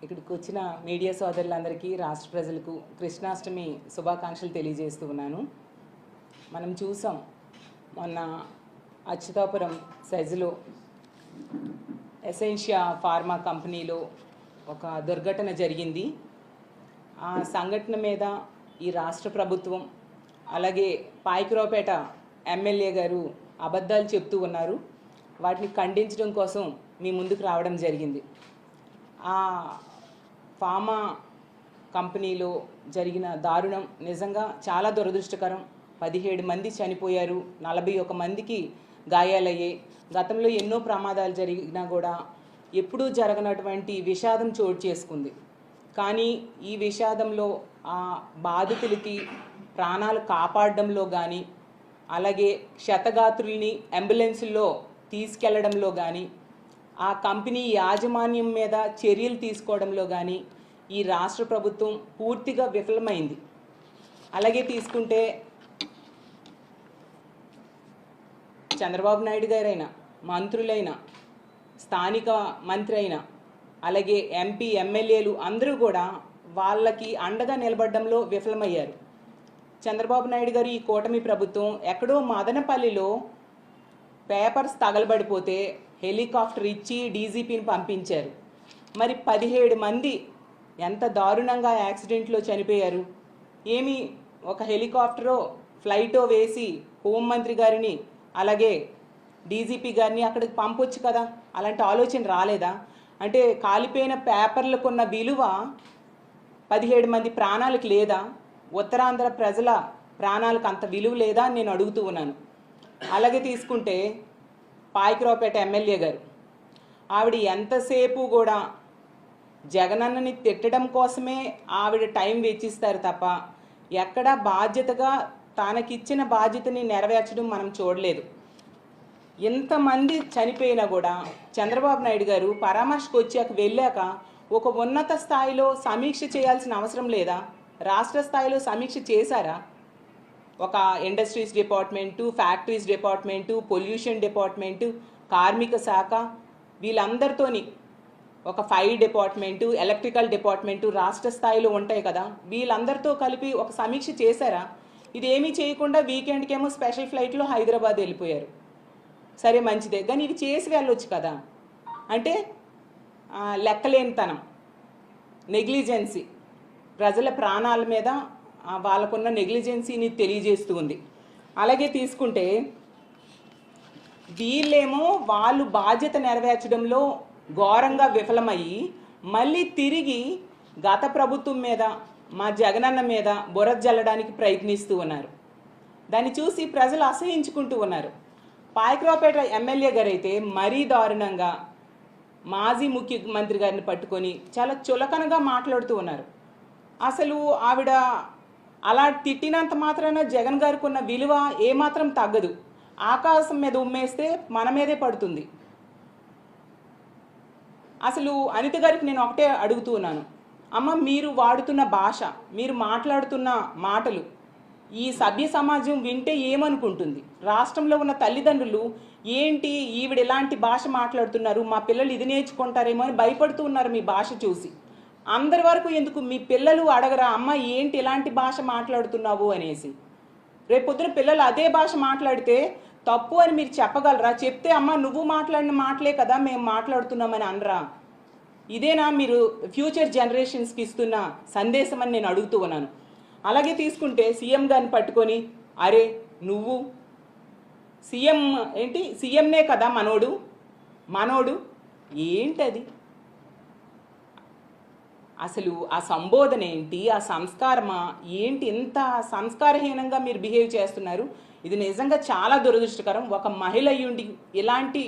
ఇక్కడికి వచ్చిన మీడియా సోదరులందరికీ రాష్ట్ర ప్రజలకు కృష్ణాష్టమి శుభాకాంక్షలు తెలియజేస్తూ ఉన్నాను. మనం చూసాం మొన్న అచ్యుతాపురం సెజ్లో ఎసెన్షియా ఫార్మా కంపెనీలో ఒక దుర్ఘటన జరిగింది. ఆ సంఘటన మీద ఈ రాష్ట్ర ప్రభుత్వం అలాగే పాయకరావుపేట ఎమ్మెల్యే గారు అబద్ధాలు చెప్తూ ఉన్నారు. వాటిని ఖండించడం కోసం మీ ముందుకు రావడం జరిగింది. ఆ ఫార్మా కంపెనీలో జరిగిన దారుణం నిజంగా చాలా దురదృష్టకరం. 17 మంది చనిపోయారు, 41 మందికి గాయాలయ్యాయి. గతంలో ఎన్నో ప్రమాదాలు జరిగినా కూడా ఎప్పుడూ జరగనటువంటి విషాదం చోటు చేసుకుంది. కానీ ఈ విషాదంలో ఆ బాధితులకి ప్రాణాలు కాపాడడంలో కానీ, అలాగే క్షతగాత్రుల్ని అంబులెన్సుల్లో తీసుకెళ్లడంలో కానీ, ఆ కంపెనీ యాజమాన్యం మీద చర్యలు తీసుకోవడంలో కానీ ఈ రాష్ట్ర ప్రభుత్వం పూర్తిగా విఫలమైంది. అలాగే తీసుకుంటే చంద్రబాబు నాయుడు గారైనా, మంత్రులైనా, స్థానిక మంత్రి అయినా, అలాగే ఎంపీ ఎమ్మెల్యేలు అందరూ కూడా వాళ్ళకి అండగా నిలబడడంలో విఫలమయ్యారు. చంద్రబాబు నాయుడు గారు ఈ కూటమి ప్రభుత్వం ఎక్కడో మదనపల్లిలో పేపర్స్ తగలబడిపోతే హెలికాప్టర్ ఇచ్చి డీజీపీని పంపించారు. మరి 17 మంది ఎంత దారుణంగా యాక్సిడెంట్లో చనిపోయారు. ఏమి ఒక హెలికాప్టరో ఫ్లైటో వేసి హోంమంత్రి గారిని అలాగే డీజీపీ గారిని అక్కడికి పంపొచ్చు కదా, అలాంటి ఆలోచన రాలేదా? అంటే కాలిపోయిన పేపర్లకు ఉన్న విలువ 17 మంది ప్రాణాలకు లేదా? ఉత్తరాంధ్ర ప్రజల ప్రాణాలకు అంత విలువ లేదా అని నేను అడుగుతూ ఉన్నాను. అలాగే తీసుకుంటే పాయకరావుపేట ఎమ్మెల్యే గారు, ఆవిడ ఎంతసేపు కూడా జగనన్నని తిట్టడం కోసమే ఆవిడ టైం వెచ్చిస్తారు తప్ప ఎక్కడా బాధ్యతగా తనకిచ్చిన బాధ్యతని నెరవేర్చడం మనం చూడలేదు. ఎంతమంది చనిపోయినా కూడా చంద్రబాబు నాయుడు గారు పరామర్శకు వెళ్ళాక ఒక ఉన్నత స్థాయిలో సమీక్ష చేయాల్సిన అవసరం లేదా? రాష్ట్ర స్థాయిలో సమీక్ష చేశారా? ఒక industries department, factories department, pollution department, కార్మిక శాఖ, వీళ్ళందరితోని ఒక ఫైర్ డిపార్ట్మెంటు, ఎలక్ట్రికల్ డిపార్ట్మెంటు రాష్ట్ర స్థాయిలో ఉంటాయి కదా, వీళ్ళందరితో కలిపి ఒక సమీక్ష చేశారా? ఇదేమీ చేయకుండా వీకెండ్కేమో స్పెషల్ ఫ్లైట్లో హైదరాబాద్ వెళ్ళిపోయారు. సరే మంచిదే, కానీ ఇవి చేసి వెళ్ళొచ్చు కదా. అంటే లెక్కలేనితనం, నెగ్లిజెన్సీ, ప్రజల ప్రాణాల మీద వాళ్ళకున్న నెగ్లిజెన్సీని తెలియజేస్తూ ఉంది. అలాగే తీసుకుంటే వీళ్ళేమో వాళ్ళు బాధ్యత నెరవేర్చడంలో ఘోరంగా విఫలమయ్యి మళ్ళీ తిరిగి గత ప్రభుత్వం మీద, మా జగనన్న మీద బురద జల్లడానికి ప్రయత్నిస్తూ ఉన్నారు. దాన్ని చూసి ప్రజలు అసహించుకుంటూ ఉన్నారు. పాయకరావుపేట ఎమ్మెల్యే గారు అయితే మరీ దారుణంగా మాజీ ముఖ్యమంత్రి గారిని పట్టుకొని చాలా చులకనగా మాట్లాడుతూ ఉన్నారు. అసలు ఆవిడ అలా తిట్టినంత మాత్రాన జగన్ గారికి ఉన్న విలువ ఏమాత్రం తగ్గదు. ఆకాశం మీద ఉమ్మేస్తే మన మీదే పడుతుంది. అసలు అనిత గారికి నేను ఒకటే అడుగుతూ ఉన్నాను, అమ్మ మీరు వాడుతున్న భాష, మీరు మాట్లాడుతున్న మాటలు ఈ సభ్య సమాజం వింటే ఏమనుకుంటుంది? రాష్ట్రంలో ఉన్న తల్లిదండ్రులు ఏంటి ఈవిడ ఇలాంటి భాష మాట్లాడుతున్నారు, మా పిల్లలు ఇది నేర్చుకుంటారేమో అని భయపడుతూ ఉన్నారు మీ భాష చూసి. అందరి వరకు ఎందుకు మీ పిల్లలు అడగరా, అమ్మ ఏంటి ఇలాంటి భాష మాట్లాడుతున్నావు అనేసి? రేపొద్దున పిల్లలు అదే భాష మాట్లాడితే తప్పు అని మీరు చెప్పగలరా? చెప్తే అమ్మ నువ్వు మాట్లాడిన మాటలే కదా మేము మాట్లాడుతున్నామని అనరా? ఇదేనా మీరు ఫ్యూచర్ జనరేషన్స్కి ఇస్తున్న సందేశం అని నేను అడుగుతూ ఉన్నాను. అలాగే తీసుకుంటే సీఎం గారిని పట్టుకొని, అరే నువ్వు సీఎం ఏంటి, సీఎంనే కదా మనోడు ఏంటది? అసలు ఆ సంబోధన ఏంటి, ఆ సంస్కారమా ఏంటి? ఇంత సంస్కారహీనంగా మీరు బిహేవ్ చేస్తున్నారు. ఇది నిజంగా చాలా దురదృష్టకరం. ఒక మహిళ అయ్యుండి ఇలాంటి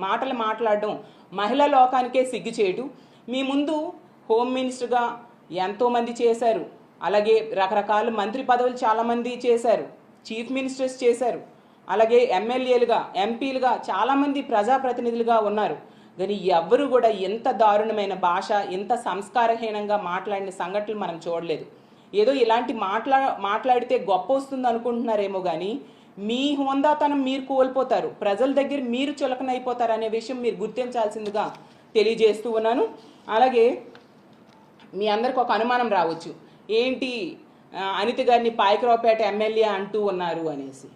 మాటలు మాట్లాడడం మహిళా లోకానికే సిగ్గుచేటు. మీ ముందు హోమ్ మినిస్టర్గా ఎంతోమంది చేశారు, అలాగే రకరకాల మంత్రి పదవులు చాలామంది చేశారు, చీఫ్ మినిస్టర్స్ చేశారు, అలాగే ఎమ్మెల్యేలుగా, ఎంపీలుగా చాలామంది ప్రజాప్రతినిధులుగా ఉన్నారు. కానీ ఎవ్వరూ కూడా ఎంత దారుణమైన భాష, ఎంత సంస్కారహీనంగా మాట్లాడిన సంఘటనలు మనం చూడలేదు. ఏదో ఇలాంటి మాట్లాడితే గొప్ప వస్తుంది అనుకుంటున్నారేమో కానీ మీ హోందాతనం మీరు కోల్పోతారు, ప్రజల దగ్గర మీరు చులకనైపోతారు అనే విషయం మీరు గుర్తించాల్సిందిగా తెలియజేస్తూ ఉన్నాను. అలాగే మీ అందరికి ఒక అనుమానం రావచ్చు, ఏంటి అనిత గారిని పాయకరావుపేట ఎమ్మెల్యే అంటూ ఉన్నారు అనేసి.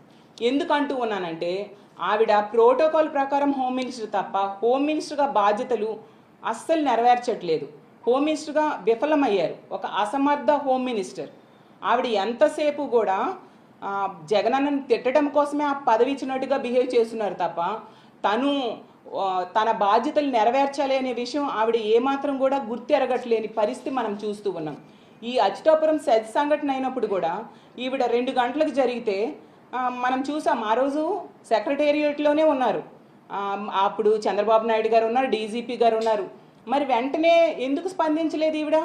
ఎందుకు అంటూ ఉన్నానంటే, ఆవిడ ప్రోటోకాల్ ప్రకారం హోమ్ మినిస్టర్ తప్ప హోమ్ మినిస్టర్గా బాధ్యతలు అస్సలు నెరవేర్చట్లేదు. హోమ్ మినిస్టర్గా విఫలమయ్యారు, ఒక అసమర్థ హోమ్ మినిస్టర్. ఆవిడ ఎంతసేపు కూడా జగనన్నను తిట్టడం కోసమే ఆ పదవి ఇచ్చినట్టుగా బిహేవ్ చేస్తున్నారు తప్ప తన బాధ్యతలు నెరవేర్చాలి అనే విషయం ఆవిడ ఏమాత్రం కూడా గుర్తెరగట్లేని పరిస్థితి మనం చూస్తూ ఉన్నాం. ఈ అచ్యుతాపురం సెజ్ సంఘటన అయినప్పుడు కూడా ఈవిడ 2 గంటలకు జరిగితే మనం చూసాం. ఆ రోజు సెక్రటేరియట్లోనే ఉన్నారు. అప్పుడు చంద్రబాబు నాయుడు గారు ఉన్నారు, డీజీపీ గారు ఉన్నారు. మరి వెంటనే ఎందుకు స్పందించలేదు ఈవిడ?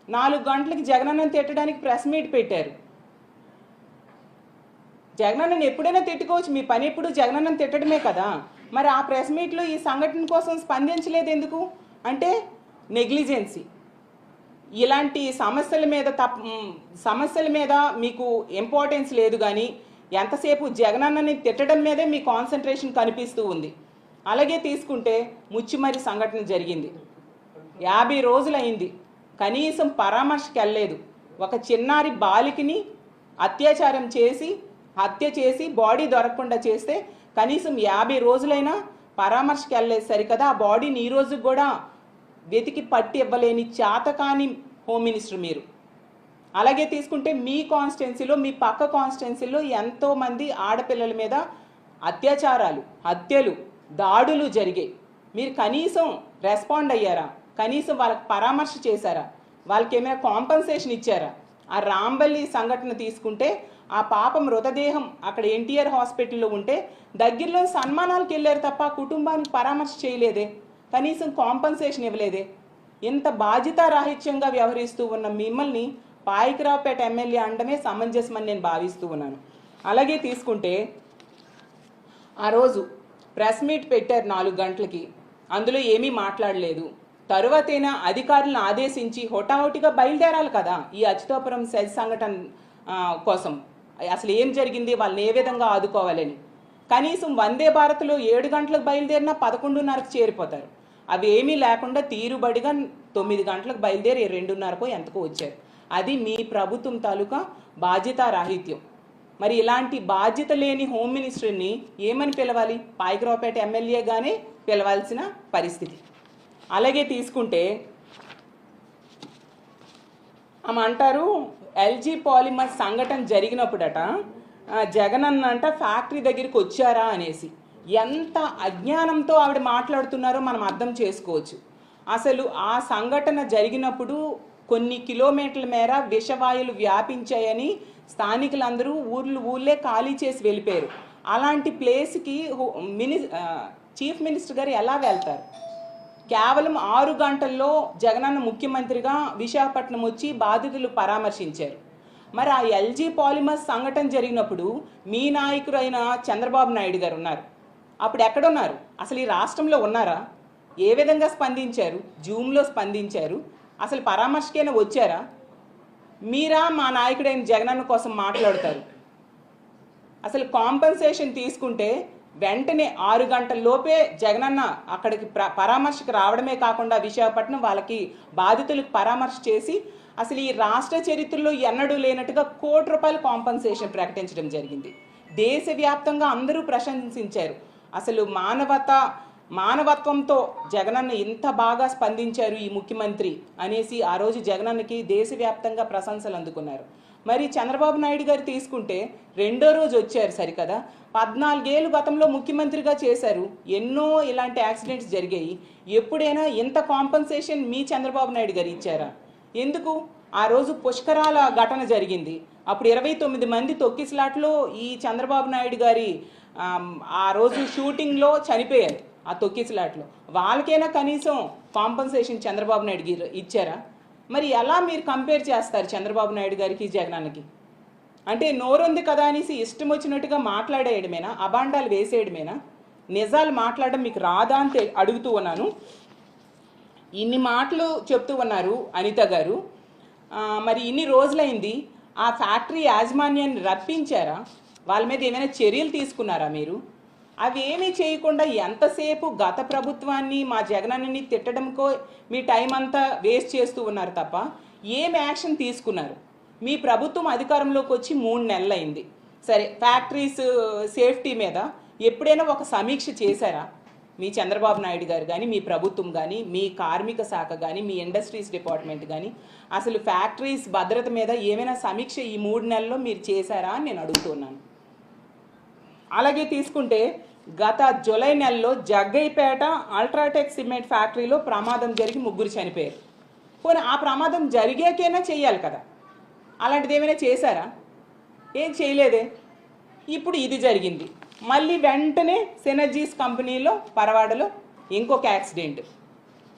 4 గంటలకి జగనన్నను తిట్టడానికి ప్రెస్ మీట్ పెట్టారు. జగనన్నను ఎప్పుడైనా తిట్టుకోవచ్చు, మీ పని ఎప్పుడు జగనన్నను తిట్టడమే కదా. మరి ఆ ప్రెస్ మీట్లో ఈ సంఘటన కోసం స్పందించలేదు ఎందుకు అంటే నెగ్లిజెన్సీ. ఇలాంటి సమస్యల మీద మీకు ఇంపార్టెన్స్ లేదు, కానీ ఎంతసేపు జగనన్నని తిట్టడం మీదే మీ కాన్సన్ట్రేషన్ కనిపిస్తూ ఉంది. అలాగే తీసుకుంటే ముచ్చిమరి సంఘటన జరిగింది, 50 రోజులు అయింది, కనీసం పరామర్శకి వెళ్ళలేదు. ఒక చిన్నారి బాలికని హత్య చేసి బాడీ దొరకకుండా చేస్తే కనీసం 50 రోజులైనా పరామర్శకి వెళ్ళలేదు సరికదా. ఆ బాడీని ఈ రోజు కూడా వెతికి పట్టి ఇవ్వలేని చేతకాని హోమ్ మినిస్టర్ మీరు. అలాగే తీసుకుంటే మీ కాన్స్టిట్యున్సీలో, మీ పక్క కాన్స్టిట్యున్సీలో ఎంతోమంది ఆడపిల్లల మీద అత్యాచారాలు, హత్యలు, దాడులు జరిగాయి. మీరు కనీసం రెస్పాండ్ అయ్యారా? కనీసం వాళ్ళకి పరామర్శ చేశారా? వాళ్ళకి ఏమైనా కాంపన్సేషన్ ఇచ్చారా? ఆ రాంబల్లి సంఘటన తీసుకుంటే ఆ పాప మృతదేహం అక్కడ ఎన్టీఆర్ హాస్పిటల్లో ఉంటే దగ్గరలో సన్మానాలకు వెళ్ళారు తప్ప కుటుంబానికి పరామర్శ చేయలేదే, కనీసం కాంపన్సేషన్ ఇవ్వలేదే. ఇంత బాధ్యతారాహిత్యంగా వ్యవహరిస్తూ ఉన్న మిమ్మల్ని పాయకరావుపేట ఎమ్మెల్యే అనడమే సమంజసమని నేను భావిస్తూ ఉన్నాను. అలాగే తీసుకుంటే ఆ రోజు ప్రెస్ మీట్ పెట్టారు 4 గంటలకి, అందులో ఏమీ మాట్లాడలేదు. తరువాతైనా అధికారులను ఆదేశించి హొటాహొటిగా బయలుదేరాలి కదా ఈ అచ్యుతాపురం సెజ్ సంఘటన కోసం. అసలు ఏం జరిగింది, వాళ్ళని ఏ విధంగా ఆదుకోవాలని. కనీసం వందే భారత్లో 7 గంటలకు బయలుదేరినా 11:30కు చేరిపోతారు. అవి ఏమీ లేకుండా తీరుబడిగా 9 గంటలకు బయలుదేరి 2:30కో ఎంతకో వచ్చారు. అది మీ ప్రభుత్వం తాలూకా బాధ్యతారాహిత్యం. మరి ఇలాంటి బాధ్యత లేని హోమ్ మినిస్టర్ని ఏమని పిలవాలి? పాయకరావుపేట ఎమ్మెల్యేగానే పిలవాల్సిన పరిస్థితి. అలాగే తీసుకుంటే ఆమె అంటారు, ఎల్జీ పాలిమర్ సంఘటన జరిగినప్పుడట జగనన్న అంట ఫ్యాక్టరీ దగ్గరికి వచ్చారా అనేసి. ఎంత అజ్ఞానంతో ఆవిడ మాట్లాడుతున్నారో మనం అర్థం చేసుకోవచ్చు. అసలు ఆ సంఘటన జరిగినప్పుడు కొన్ని కిలోమీటర్ల మేర విషవాయువులు వ్యాపించాయని స్థానికులందరూ ఊళ్ళే ఖాళీ చేసి వెళ్ళిపోయారు. అలాంటి ప్లేస్కి చీఫ్ మినిస్టర్ గారు ఎలా వెళ్తారు? కేవలం 6 గంటల్లో జగనన్న ముఖ్యమంత్రిగా విశాఖపట్నం వచ్చి బాధితులు పరామర్శించారు. మరి ఆ ఎల్జీ పాలిమర్స్ సంఘటన జరిగినప్పుడు మీ నాయకుడు అయిన చంద్రబాబు నాయుడు గారు ఉన్నారు. అప్పుడు ఎక్కడున్నారు? అసలు ఈ రాష్ట్రంలో ఉన్నారా? ఏ విధంగా స్పందించారు? జూమ్లో స్పందించారు. అసలు పరామర్శకైనా వచ్చారా? మీరా మా నాయకుడైన జగనన్న కోసం మాట్లాడతారు? అసలు కాంపెన్సేషన్ తీసుకుంటే వెంటనే 6 గంటల లోపే జగనన్న అక్కడికి పరామర్శకు రావడమే కాకుండా విశాఖపట్నం వాళ్ళకి బాధితులకు పరామర్శ చేసి అసలు ఈ రాష్ట్ర చరిత్రలో ఎన్నడూ లేనట్టుగా ₹1 కోటి కాంపెన్సేషన్ ప్రకటించడం జరిగింది. దేశవ్యాప్తంగా అందరూ ప్రశంసించారు. అసలు మానవత్వంతో జగనన్న ఇంత బాగా స్పందించారు ఈ ముఖ్యమంత్రి అనేసి ఆ రోజు జగనన్నకి దేశవ్యాప్తంగా ప్రశంసలు అందుకున్నారు. మరి చంద్రబాబు నాయుడు గారు తీసుకుంటే 2వ రోజు వచ్చారు సరికదా. 14 ఏళ్ళు గతంలో ముఖ్యమంత్రిగా చేశారు. ఎన్నో ఇలాంటి యాక్సిడెంట్స్ జరిగాయి. ఎప్పుడైనా ఇంత కాంపెన్సేషన్ మీ చంద్రబాబు నాయుడు గారు ఇచ్చారా? ఎందుకు? ఆ రోజు పుష్కరాల ఘటన జరిగింది. అప్పుడు 29 మంది తొక్కిసలాట్లో ఈ చంద్రబాబు నాయుడు గారి ఆ రోజు షూటింగ్లో చనిపోయారు. ఆ తొక్కిసలాట్లో వాళ్ళకైనా కనీసం కాంపెన్సేషన్ చంద్రబాబు నాయుడు గారు ఇచ్చారా? మరి ఎలా మీరు కంపేర్ చేస్తారు చంద్రబాబు నాయుడు గారికి జగనన్నకి? అంటే నోరుంది కదా అనేసి ఇష్టం వచ్చినట్టుగా మాట్లాడేయడమేనా? అబాండాలు వేసేయడమేనా? నిజాలు మాట్లాడడం మీకు రాదా అని అడుగుతూ ఉన్నాను. ఇన్ని మాటలు చెప్తూ ఉన్నారు అనిత గారు. మరి ఇన్ని రోజులైంది, ఆ ఫ్యాక్టరీ యాజమాన్యాన్ని రప్పించారా? వాళ్ళ మీద ఏమైనా చర్యలు తీసుకున్నారా మీరు? అవి ఏమీ చేయకుండా ఎంతసేపు గత ప్రభుత్వాన్ని మా జగనన్నని తిట్టడంకో మీ టైం అంతా వేస్ట్ చేస్తూ ఉన్నారు తప్ప ఏం యాక్షన్ తీసుకున్నారు? మీ ప్రభుత్వం అధికారంలోకి వచ్చి 3 నెలలు అయింది. సరే, ఫ్యాక్టరీస్ సేఫ్టీ మీద ఎప్పుడైనా ఒక సమీక్ష చేశారా? మీ చంద్రబాబు నాయుడు గారు కానీ, మీ ప్రభుత్వం కానీ, మీ కార్మిక శాఖ కానీ, మీ ఇండస్ట్రీస్ డిపార్ట్మెంట్ కానీ అసలు ఫ్యాక్టరీస్ భద్రత మీద ఏమైనా సమీక్ష ఈ 3 నెలల్లో మీరు చేశారా అని నేను అడుగుతున్నాను. అలాగే తీసుకుంటే గత జూలై నెలలో జగ్గైపేట అల్ట్రాటెక్ సిమెంట్ ఫ్యాక్టరీలో ప్రమాదం జరిగి 3 చనిపోయారు. పోనీ ఆ ప్రమాదం జరిగాకైనా చేయాలి కదా, అలాంటిది ఏమైనా చేశారా? ఏం చేయలేదే. ఇప్పుడు ఇది జరిగింది. మళ్ళీ వెంటనే సినర్జీస్ కంపెనీలో పరవాడలో ఇంకొక యాక్సిడెంట్,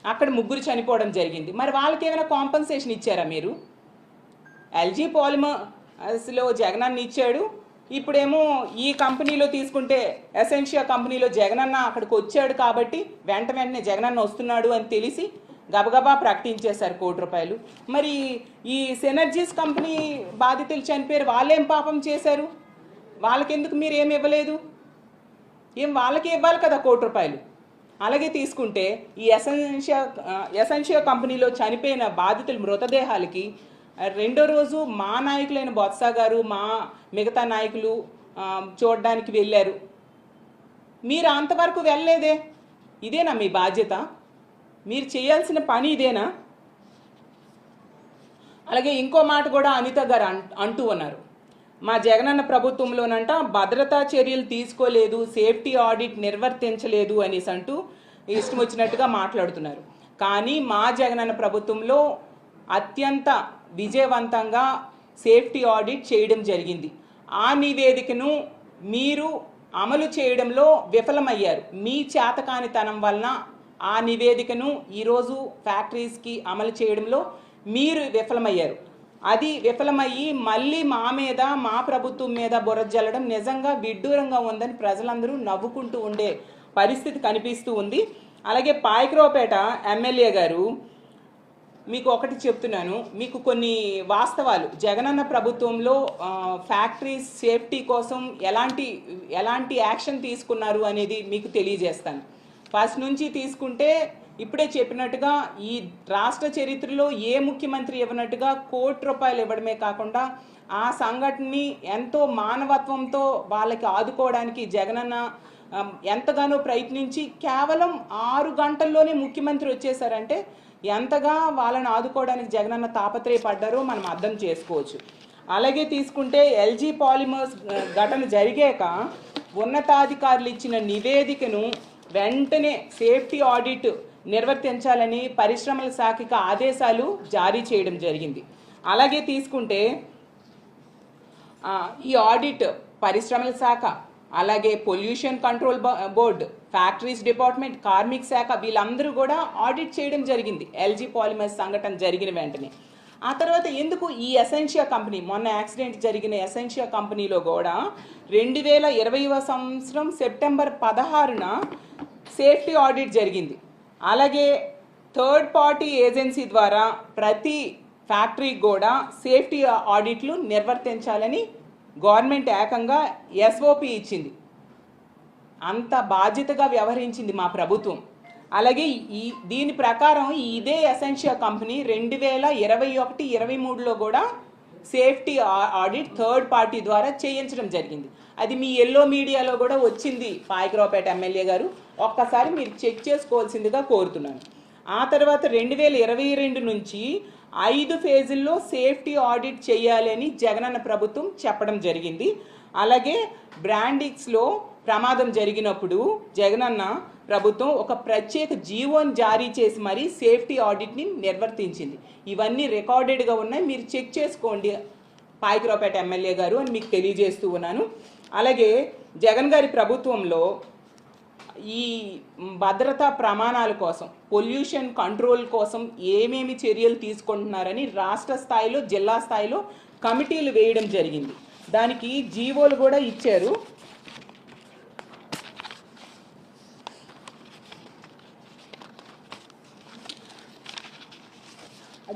అక్కడ 3 చనిపోవడం జరిగింది. మరి వాళ్ళకి ఏమైనా కాంపన్సేషన్ ఇచ్చారా మీరు? ఎల్జీ పాలిమర్స్లో జగనన్న ఇచ్చాడు, ఇప్పుడేమో ఈ కంపెనీలో తీసుకుంటే ఎసెన్షియా కంపెనీలో జగనన్న అక్కడికి వచ్చాడు కాబట్టి వెంటనే జగనన్న వస్తున్నాడు అని తెలిసి గబగబా ప్రకటించేశారు ₹1 కోటి. మరి ఈ సినర్జీస్ కంపెనీ బాధితులు చనిపోయారు, వాళ్ళేం పాపం చేశారు? వాళ్ళకెందుకు మీరు ఏమి ఇవ్వలేదు? వాళ్ళకి ఇవ్వాలి కదా ₹1 కోటి. అలాగే తీసుకుంటే ఈ ఎసెన్షియా కంపెనీలో చనిపోయిన బాధితుల మృతదేహాలకి రెండో రోజు మా నాయకులైన బొత్స గారు, మా మిగతా నాయకులు చూడడానికి వెళ్ళారు. మీరు అంతవరకు వెళ్ళలేదే. ఇదేనా మీ బాధ్యత? మీరు చేయాల్సిన పని ఇదేనా? అలాగే ఇంకో మాట కూడా అనిత గారు అంటూ ఉన్నారు, మా జగనన్న ప్రభుత్వంలోనంట భద్రతా చర్యలు తీసుకోలేదు, సేఫ్టీ ఆడిట్ నిర్వర్తించలేదు అనేసి అంటూ ఇష్టం వచ్చినట్టుగా మాట్లాడుతున్నారు. కానీ మా జగనన్న ప్రభుత్వంలో అత్యంత విజయవంతంగా సేఫ్టీ ఆడిట్ చేయడం జరిగింది. ఆ నివేదికను మీరు అమలు చేయడంలో విఫలమయ్యారు. మీ చేతకానితనం వలన ఆ నివేదికను ఈరోజు ఫ్యాక్టరీస్కి అమలు చేయడంలో మీరు విఫలమయ్యారు. అది విఫలమయ్యి మళ్ళీ మా మీద, మా ప్రభుత్వం మీద బురద జల్లడం నిజంగా విడ్డూరంగా ఉందని ప్రజలందరూ నవ్వుకుంటూ ఉండే పరిస్థితి కనిపిస్తూ ఉంది. అలాగే పాయకరావుపేట ఎమ్మెల్యే గారు, మీకు ఒకటి చెప్తున్నాను, మీకు కొన్ని వాస్తవాలు జగనన్న ప్రభుత్వంలో ఫ్యాక్టరీస్ సేఫ్టీ కోసం ఎలాంటి యాక్షన్ తీసుకున్నారు అనేది మీకు తెలియజేస్తాను. ఫస్ట్ నుంచి తీసుకుంటే ఇప్పుడే చెప్పినట్టుగా ఈ రాష్ట్ర చరిత్రలో ఏ ముఖ్యమంత్రి ఇవ్వనట్టుగా ₹1 కోటి ఇవ్వడమే కాకుండా ఆ సంఘటనని ఎంతో మానవత్వంతో వాళ్ళకి ఆదుకోవడానికి జగనన్న ఎంతగానో ప్రయత్నించి కేవలం 6 గంటల్లోనే ముఖ్యమంత్రి వచ్చేసారంటే ఎంతగా వాళ్ళని ఆదుకోవడానికి జగనన్న తాపత్రయపడ్డారో మనం అర్థం చేసుకోవచ్చు. అలాగే తీసుకుంటే ఎల్జీ పాలిమర్స్ ఘటన జరిగాక ఉన్నతాధికారులు ఇచ్చిన నివేదికను వెంటనే సేఫ్టీ ఆడిట్ నిర్వర్తించాలని పరిశ్రమల శాఖకి ఆదేశాలు జారీ చేయడం జరిగింది. అలాగే తీసుకుంటే ఈ ఆడిట్ పరిశ్రమల శాఖ, అలాగే pollution control board, factories department, కార్మిక శాఖ వీళ్ళందరూ కూడా ఆడిట్ చేయడం జరిగింది ఎల్జీ పాలిమర్స్ సంఘటన జరిగిన వెంటనే. ఆ తర్వాత ఎందుకు ఈ ఎసెన్షియా కంపెనీ, మొన్న యాక్సిడెంట్ జరిగిన ఎసెన్షియా కంపెనీలో కూడా 2020వ సంవత్సరం సెప్టెంబర్ 16న సేఫ్టీ ఆడిట్ జరిగింది. అలాగే థర్డ్ పార్టీ ఏజెన్సీ ద్వారా ప్రతి ఫ్యాక్టరీకి కూడా సేఫ్టీ ఆడిట్లు నిర్వర్తించాలని గవర్నమెంట్ ఏకంగా SOP ఇచ్చింది. అంత బాధ్యతగా వ్యవహరించింది మా ప్రభుత్వం. అలాగే దీని ప్రకారం ఇదే ఎసెన్షియా కంపెనీ 2021-23లో కూడా సేఫ్టీ ఆడిట్ థర్డ్ పార్టీ ద్వారా చేయించడం జరిగింది. అది మీ ఎల్లో మీడియాలో కూడా వచ్చింది పాయకరావుపేట ఎమ్మెల్యే గారు, ఒక్కసారి మీరు చెక్ చేసుకోవాల్సిందిగా కోరుతున్నాను. ఆ తర్వాత 2022 నుంచి 5 ఫేజుల్లో సేఫ్టీ ఆడిట్ చేయాలని జగనన్న ప్రభుత్వం చెప్పడం జరిగింది. అలాగే బ్రాండిక్స్లో ప్రమాదం జరిగినప్పుడు జగనన్న ప్రభుత్వం ఒక ప్రత్యేక జీవోని జారీ చేసి మరీ సేఫ్టీ ఆడిట్ని నిర్వర్తించింది. ఇవన్నీ రికార్డెడ్గా ఉన్నాయి, మీరు చెక్ చేసుకోండి పాయకరావుపేట ఎమ్మెల్యే గారు అని మీకు తెలియజేస్తూ ఉన్నాను. అలాగే జగన్ గారి ప్రభుత్వంలో ఈ భద్రతా ప్రమాణాల కోసం, పొల్యూషన్ కంట్రోల్ కోసం ఏమేమి చర్యలు తీసుకుంటున్నారని రాష్ట్ర స్థాయిలో, జిల్లా స్థాయిలో కమిటీలు వేయడం జరిగింది. దానికి జీవోలు కూడా ఇచ్చారు.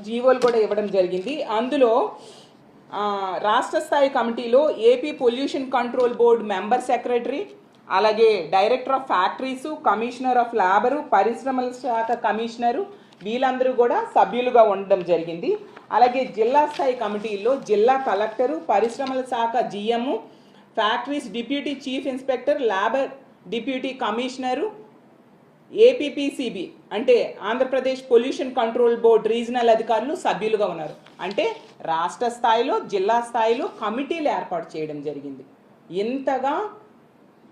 జీవోలు కూడా ఇవ్వడం జరిగింది. అందులో రాష్ట్ర స్థాయి కమిటీలో AP pollution control board member secretary, అలాగే director of factories, commissioner of labour, పరిశ్రమల శాఖ కమిషనరు వీళ్ళందరూ కూడా సభ్యులుగా ఉండడం జరిగింది. అలాగే జిల్లా స్థాయి కమిటీల్లో జిల్లా కలెక్టరు, పరిశ్రమల శాఖ GM, factories deputy chief inspector, labour deputy commissioner, APPCB అంటే Andhra Pradesh pollution control board regional అధికారులు సభ్యులుగా ఉన్నారు. అంటే రాష్ట్ర స్థాయిలో, జిల్లా స్థాయిలో కమిటీలు ఏర్పాటు చేయడం జరిగింది. ఇంతగా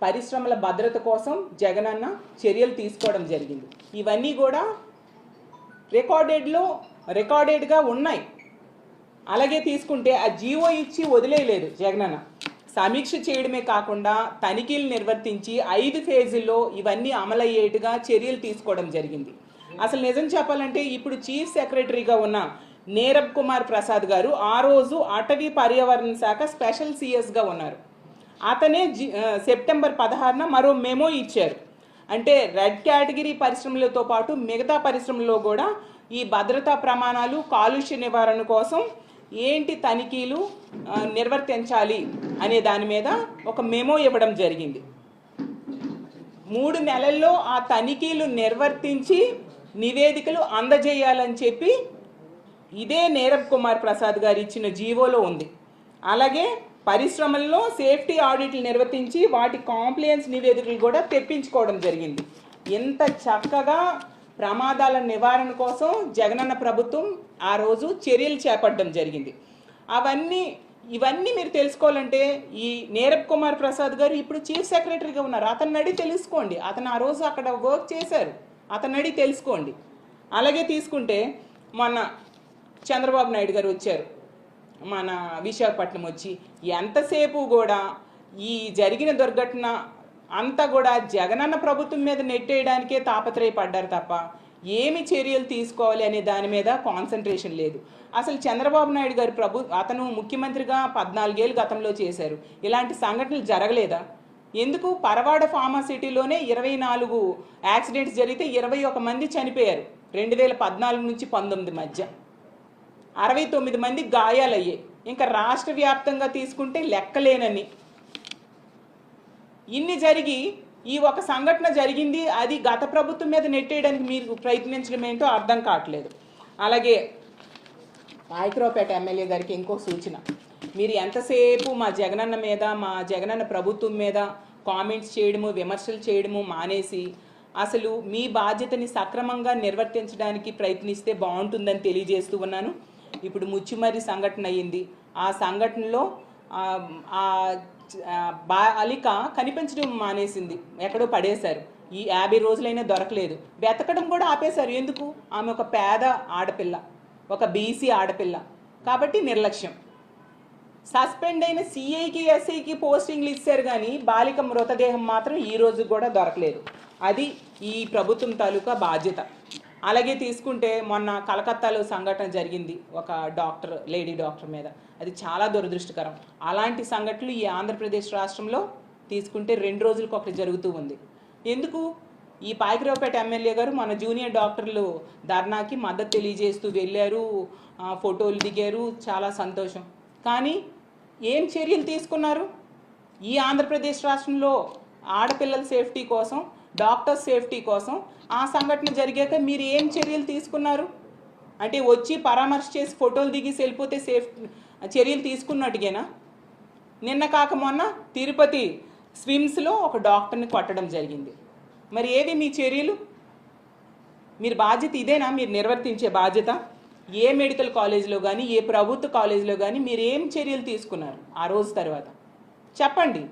పరిశ్రమల భద్రత కోసం జగనన్న చర్యలు తీసుకోవడం జరిగింది. ఇవన్నీ కూడా రికార్డెడ్గా ఉన్నాయి. అలాగే తీసుకుంటే ఆ జీవో ఇచ్చి వదిలేయలేదు జగనన్న. సమీక్ష చేయడమే కాకుండా తనిఖీలు నిర్వర్తించి 5 ఫేజుల్లో ఇవన్నీ అమలయ్యేట్టుగా చర్యలు తీసుకోవడం జరిగింది. అసలు నిజం చెప్పాలంటే ఇప్పుడు చీఫ్ సెక్రటరీగా ఉన్న నీరబ్ కుమార్ ప్రసాద్ గారు ఆ రోజు అటవీ పర్యావరణ శాఖ స్పెషల్ సిఎస్గా ఉన్నారు. అతనే సెప్టెంబర్ 16న మరో మెమో ఇచ్చారు. అంటే రెడ్ కేటగిరీ పరిశ్రమలతో పాటు మిగతా పరిశ్రమల్లో కూడా ఈ భద్రతా ప్రమాణాలు, కాలుష్య నివారణ కోసం ఏంటి తనిఖీలు నిర్వర్తించాలి అనే దాని మీద ఒక మెమో ఇవ్వడం జరిగింది. 3 నెలల్లో ఆ తనిఖీలు నిర్వర్తించి నివేదికలు అందజేయాలని చెప్పి ఇదే నీరబ్ కుమార్ ప్రసాద్ గారు ఇచ్చిన జీవోలో ఉంది. అలాగే పరిశ్రమల్లో సేఫ్టీ ఆడిట్లు నిర్వర్తించి వాటి కాంప్లయన్స్ నివేదికలు కూడా తెప్పించుకోవడం జరిగింది. ఎంత చక్కగా ప్రమాదాల నివారణ కోసం జగనన్న ప్రభుత్వం ఆ రోజు చర్యలు చేపట్టడం జరిగింది. ఇవన్నీ మీరు తెలుసుకోవాలంటే ఈ నీరబ్ కుమార్ ప్రసాద్ గారు ఇప్పుడు చీఫ్ సెక్రటరీగా ఉన్నారు. అతన్ని అడిగి తెలుసుకోండి. అతను ఆ రోజు అక్కడ వర్క్ చేశారు. అతన్ని అడిగి తెలుసుకోండి. అలాగే తీసుకుంటే మొన్న చంద్రబాబు నాయుడు గారు వచ్చారు మన విశాఖపట్నం. వచ్చి ఎంతసేపు కూడా ఈ జరిగిన దుర్ఘటన అంతా కూడా జగనన్న ప్రభుత్వం మీద నెట్టేయడానికే తాపత్రయపడ్డారు తప్ప ఏమి చర్యలు తీసుకోవాలి అనే దాని మీద కాన్సన్ట్రేషన్ లేదు. అసలు చంద్రబాబు నాయుడు గారు అతను ముఖ్యమంత్రిగా 14 ఏళ్ళు గతంలో చేశారు. ఇలాంటి సంఘటనలు జరగలేదా? ఎందుకు? పరవాడ ఫార్మాసిటీలోనే 24 యాక్సిడెంట్స్ జరిగితే 21 మంది చనిపోయారు 2014 నుంచి 19 మధ్య. 69 మంది గాయాలయ్యాయి. ఇంకా రాష్ట్ర వ్యాప్తంగా తీసుకుంటే లెక్కలేనని. ఇన్ని జరిగి ఈ ఒక సంఘటన జరిగింది, అది గత ప్రభుత్వం మీద నెట్టేయడానికి మీరు ప్రయత్నించడం ఏంటో అర్థం కావట్లేదు. అలాగే పాయకరావుపేట ఎమ్మెల్యే గారికి ఇంకో సూచన. మీరు ఎంతసేపు మా జగనన్న మీద, మా జగనన్న ప్రభుత్వం మీద కామెంట్స్ చేయడము, విమర్శలు చేయడము మానేసి అసలు మీ బాధ్యతని సక్రమంగా నిర్వర్తించడానికి ప్రయత్నిస్తే బాగుంటుందని తెలియజేస్తూ ఉన్నాను. ఇప్పుడు ముచ్చుమర్రి సంఘటన అయ్యింది. ఆ సంఘటనలో బాలిక కనిపించడం మానేసింది, ఎక్కడో పడేశారు. ఈ 50 రోజులైనా దొరకలేదు. వెతకడం కూడా ఆపేశారు. ఎందుకు? ఆమె ఒక పేద ఆడపిల్ల, ఒక బీసీ ఆడపిల్ల కాబట్టి నిర్లక్ష్యం. సస్పెండ్ అయిన సిఐకి, ఎస్ఐకి పోస్టింగ్లు ఇచ్చారు కానీ బాలిక మృతదేహం మాత్రం ఈ రోజు కూడా దొరకలేదు. అది ఈ ప్రభుత్వం తాలూకా బాధ్యత. అలాగే తీసుకుంటే మొన్న కలకత్తాలో సంఘటన జరిగింది ఒక డాక్టర్, లేడీ డాక్టర్ మీద. అది చాలా దురదృష్టకరం. అలాంటి సంఘటనలు ఈ ఆంధ్రప్రదేశ్ రాష్ట్రంలో తీసుకుంటే 2 రోజులకు ఒకటి జరుగుతూ ఉంది. ఎందుకు? ఈ పాయకరావుపేట ఎమ్మెల్యే గారు మన జూనియర్ డాక్టర్లు ధర్నాకి మద్దతు తెలియజేస్తూ వెళ్ళారు, ఫోటోలు దిగారు, చాలా సంతోషం. కానీ ఏం చర్యలు తీసుకున్నారు? ఈ ఆంధ్రప్రదేశ్ రాష్ట్రంలో ఆడపిల్లల సేఫ్టీ కోసం, డాక్టర్స్ సేఫ్టీ కోసం ఆ సంఘటన జరిగాక మీరు ఏం చర్యలు తీసుకున్నారు? అంటే వచ్చి పరామర్శ చేసి ఫోటోలు దిగి వెళ్ళిపోతే చర్యలు తీసుకున్నట్టుగేనా? నిన్న కాక మొన్న తిరుపతి స్విమ్స్లో ఒక డాక్టర్ని కొట్టడం జరిగింది. మరి ఏవి మీ చర్యలు? మీరు బాధ్యత ఇదేనా మీరు నిర్వర్తించే బాధ్యత? ఏ మెడికల్ కాలేజీలో కానీ, ఏ ప్రభుత్వ కాలేజీలో కానీ మీరు ఏం చర్యలు తీసుకున్నారు ఆ రోజు తర్వాత చెప్పండి.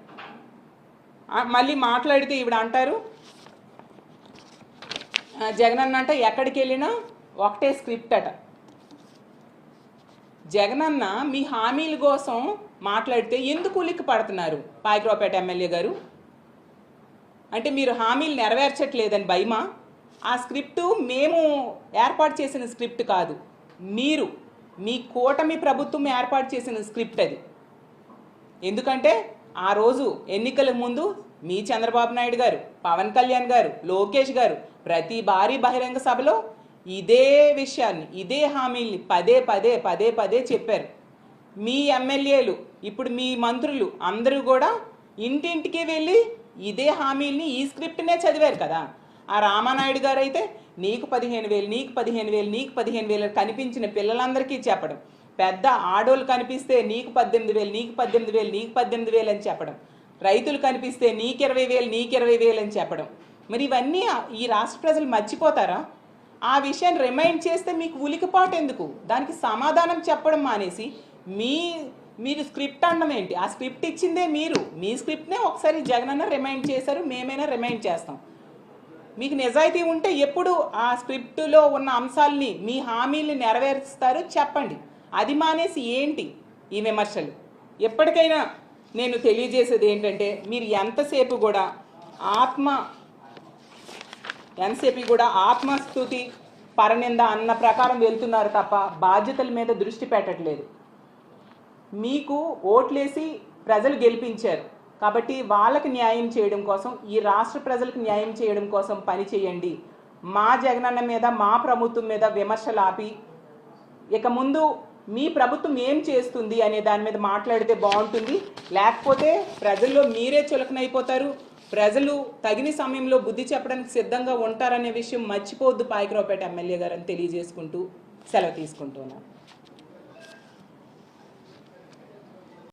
మళ్ళీ మాట్లాడితే ఈవిడ అంటారు జగనన్న అంటే ఎక్కడికి వెళ్ళినా ఒకటే స్క్రిప్ట్ అట. జగనన్న మీ హామీల కోసం మాట్లాడితే ఎందుకు ఉలిక్కి పడుతున్నారు పాయకరావుపేట ఎమ్మెల్యే గారు? అంటే మీరు హామీలు నెరవేర్చట్లేదని భయమా? ఆ స్క్రిప్టు మేము ఏర్పాటు చేసిన స్క్రిప్ట్ కాదు, మీరు మీ కూటమి ప్రభుత్వం ఏర్పాటు చేసిన స్క్రిప్ట్ అది. ఎందుకంటే ఆ రోజు ఎన్నికల ముందు మీ చంద్రబాబు నాయుడు గారు, పవన్ కళ్యాణ్ గారు, లోకేష్ గారు ప్రతి భారీ బహిరంగ సభలో ఇదే విషయాన్ని, ఇదే హామీల్ని పదే పదే చెప్పారు. మీ ఎమ్మెల్యేలు, ఇప్పుడు మీ మంత్రులు అందరూ కూడా ఇంటింటికి వెళ్ళి ఇదే హామీల్ని ఈ స్క్రిప్ట్నే చదివారు కదా. ఆ రామానాయుడు గారు అయితే నీకు 15,000, నీకు 15,000, నీకు 15,000 కనిపించిన పిల్లలందరికీ చెప్పడం, పెద్ద ఆడోళ్ళు కనిపిస్తే నీకు 18,000, నీకు 18,000, నీకు 18,000 అని చెప్పడం, రైతులు కనిపిస్తే నీకు 20,000, నీకు 20,000 అని చెప్పడం. మరి ఇవన్నీ ఈ రాష్ట్ర ప్రజలు మర్చిపోతారా? ఆ విషయాన్ని రిమైండ్ చేస్తే మీకు ఉలికిపాటు ఎందుకు? దానికి సమాధానం చెప్పడం మానేసి మీరు స్క్రిప్ట్ అనడం ఏంటి? ఆ స్క్రిప్ట్ ఇచ్చిందే మీరు. మీ స్క్రిప్ట్నే ఒకసారి జగనన్న రిమైండ్ చేశారు, మేమైనా రిమైండ్ చేస్తాం. మీకు నిజాయితీ ఉంటే ఎప్పుడు ఆ స్క్రిప్టులో ఉన్న అంశాలని, మీ హామీల్ని నెరవేరుస్తారు చెప్పండి. అది మానేసి ఏంటి ఈ విమర్శలు? ఎప్పటికైనా నేను తెలియజేసేది ఏంటంటే, మీరు ఎంతసేపు కూడా ఆత్మస్తుతి పరనింద అన్న ప్రకారం వెళ్తున్నారు తప్ప బాధ్యతల మీద దృష్టి పెట్టట్లేదు. మీకు ఓట్లేసి ప్రజలు గెలిపించారు కాబట్టి వాళ్ళకి న్యాయం చేయడం కోసం, ఈ రాష్ట్ర ప్రజలకు న్యాయం చేయడం కోసం పని చేయండి. మా జగనన్న మీద, మా ప్రభుత్వం మీద విమర్శలు ఆపి ఇక ముందు మీ ప్రభుత్వం ఏం చేస్తుంది అనే దాని మీద మాట్లాడితే బాగుంటుంది. లేకపోతే ప్రజల్లో మీరే చులకనైపోతారు. ప్రజలు తగిన సమయంలో బుద్ధి చెప్పడానికి సిద్ధంగా ఉంటారనే విషయం మర్చిపోవద్దు పాయకరావుపేట ఎమ్మెల్యే గారు అని తెలియజేసుకుంటూ సెలవు తీసుకుంటున్నాను.